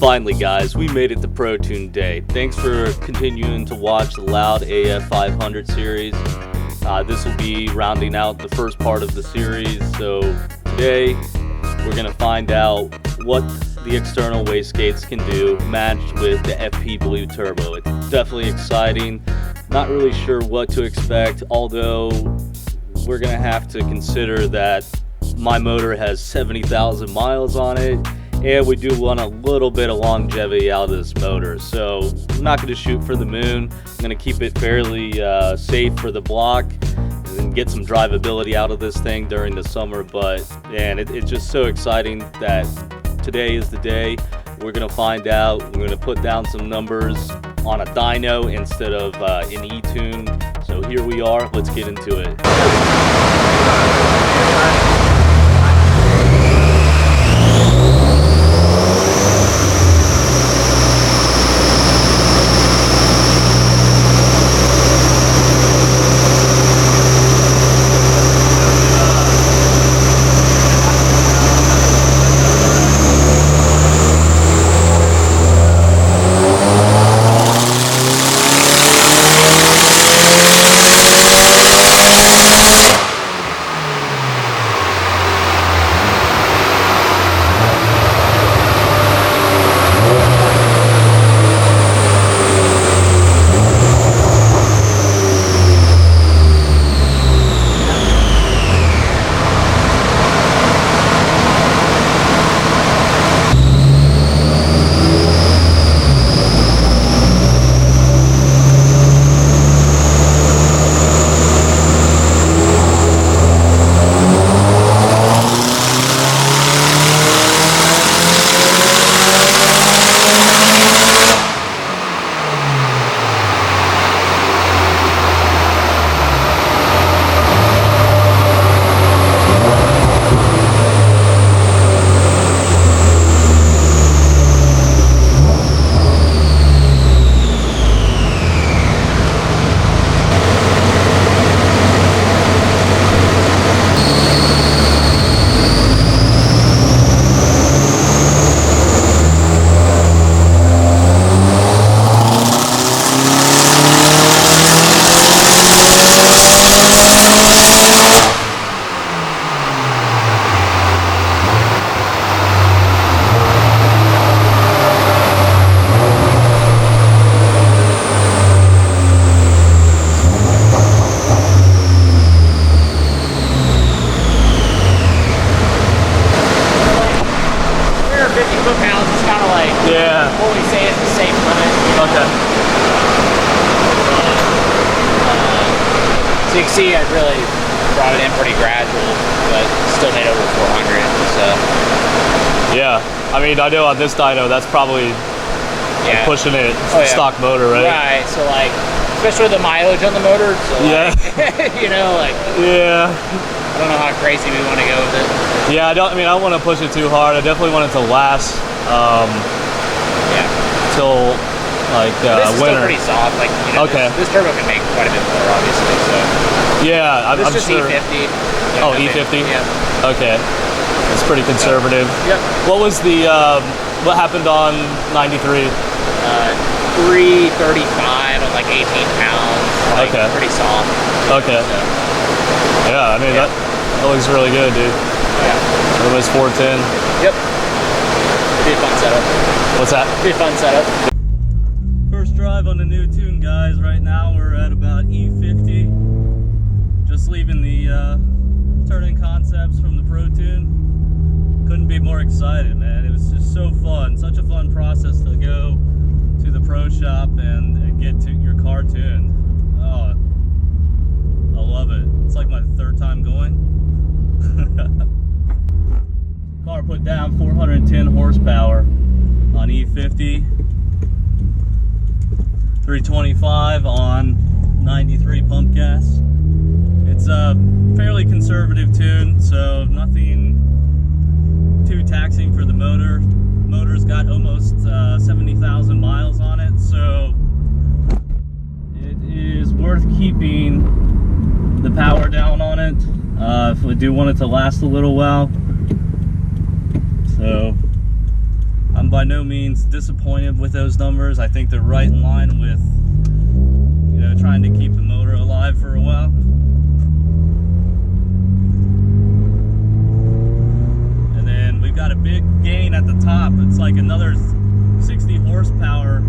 Finally guys, we made it to Protune Day. Thanks for continuing to watch the Loud AF 500 series. This will be rounding out the first part of the series. So today we're going to find out what the external wastegates can do matched with the FP Blue Turbo. It's definitely exciting. Not really sure what to expect, although we're going to have to consider that my motor has 70,000 miles on it. And we do want a little bit of longevity out of this motor. So I'm not going to shoot for the moon. I'm going to keep it fairly safe for the block and get some drivability out of this thing during the summer. But man, it's just so exciting that today is the day. We're going to find out. We're going to put down some numbers on a dyno instead of an E-tune. So here we are. Let's get into it. So you can see I really brought it in pretty gradual, but still made over 400. So yeah, I mean, I know on this dyno that's probably pushing it stock motor, right? Right. So like, especially the mileage on the motor. So like, you know, like I don't know how crazy we want to go with it. Yeah, I don't want to push it too hard. I definitely want it to last. Till like this is winter. Still pretty soft. Like, you know, this turbo can make quite a bit more, obviously. So yeah, I'm just sure. E50. Oh, E50. Yeah. Okay, it's pretty conservative. Yep. What was the what happened on 93? 335 on like 18 pounds. Like, pretty soft. Okay. So, yeah, I mean that looks really good, dude. Yeah. Almost 410. Yep. It'd be a fun setup. What's that? It'd be a fun setup. First drive on the new tune, guys. Right now we're at about E50. Just leaving the turn-in concepts from the Protune. Couldn't be more excited, man. It was just so fun. Such a fun process to go to the pro shop and get to your car tuned. Oh, I love it. It's like my third time going. Car put down 410 horsepower on E50, 325 on 93 pump gas. It's a fairly conservative tune, so nothing too taxing for the motor. Motor's got almost 70,000 miles on it, so it is worth keeping the power down on it if we do want it to last a little while. So I'm by no means disappointed with those numbers. I think they're right in line with, you know, trying to keep the motor alive for a while. And then we've got a big gain at the top. It's like another 60 horsepower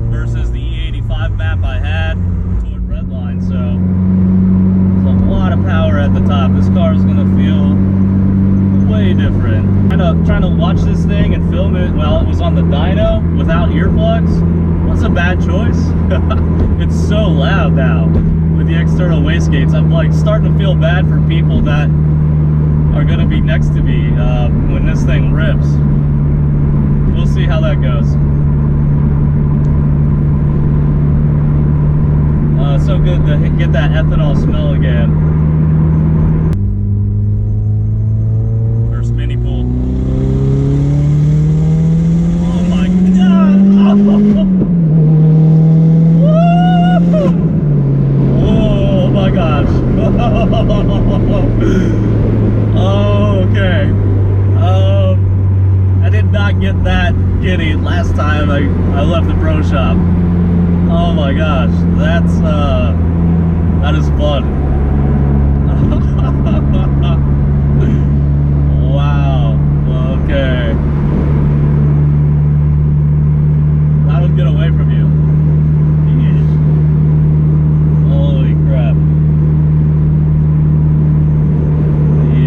versus the E85 map I had toward Redline. So there's a lot of power at the top. This car is gonna feel way different. Trying to watch this thing and film it while it was on the dyno without earplugs was a bad choice. It's so loud now with the external wastegates. I'm like starting to feel bad for people that are gonna be next to me when this thing rips. We'll see how that goes. So good to get that ethanol smell again. First mini pull. Oh my god! Oh my gosh! Oh, okay. I did not get that giddy last time I left the pro shop. Oh my gosh, that is fun. Wow, okay. That'll get away from you. Yeesh. Holy crap.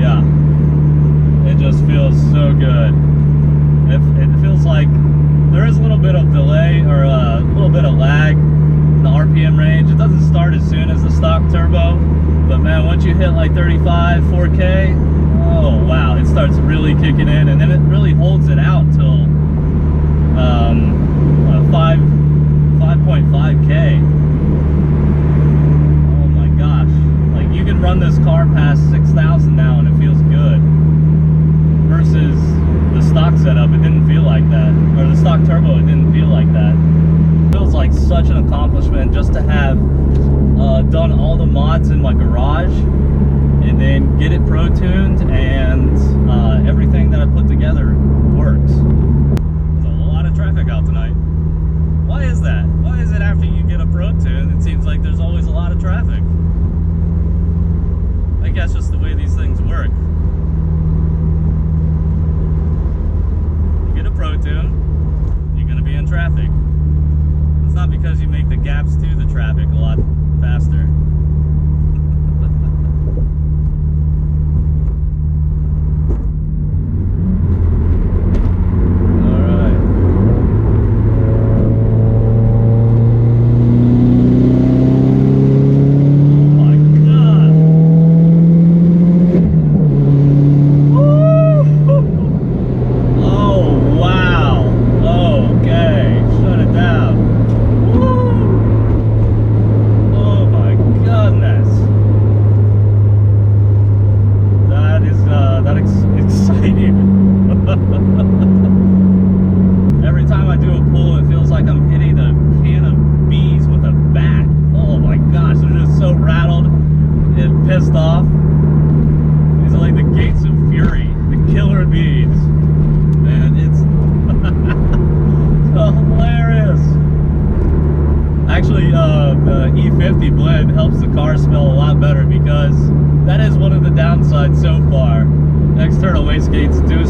Yeah, it just feels so good. It feels like there is a little bit of delay or a little bit of lag in the RPM range. It doesn't start as soon as the stock turbo, but man, once you hit like 35, 4K, oh wow, it starts really kicking in, and then it really holds it out till 5.5K. Oh my gosh, like you can run this car past 6,000 now and it feels good, versus the stock setup, it didn't feel like that, or the stock turbo, it didn't feel like that. It feels like such an accomplishment just to have done all the mods in my garage and then get it pro-tuned, and everything that I put together works. There's a lot of traffic out tonight. Why is that? Why is it after you get a pro-tune, it seems like there's always a lot of traffic? I guess just the way these things work. Protune, you're going to be in traffic. It's not because you make the gaps to the traffic a lot faster. Every time I do a pull, it feels like I'm hitting a can of bees with a bat. Oh my gosh, they're just so rattled and pissed off. These are like the gates of fury, the killer bees. Man, it's hilarious. Actually, the E50 blend helps the car smell a lot better, because that is one of the downsides so far. External wastegates do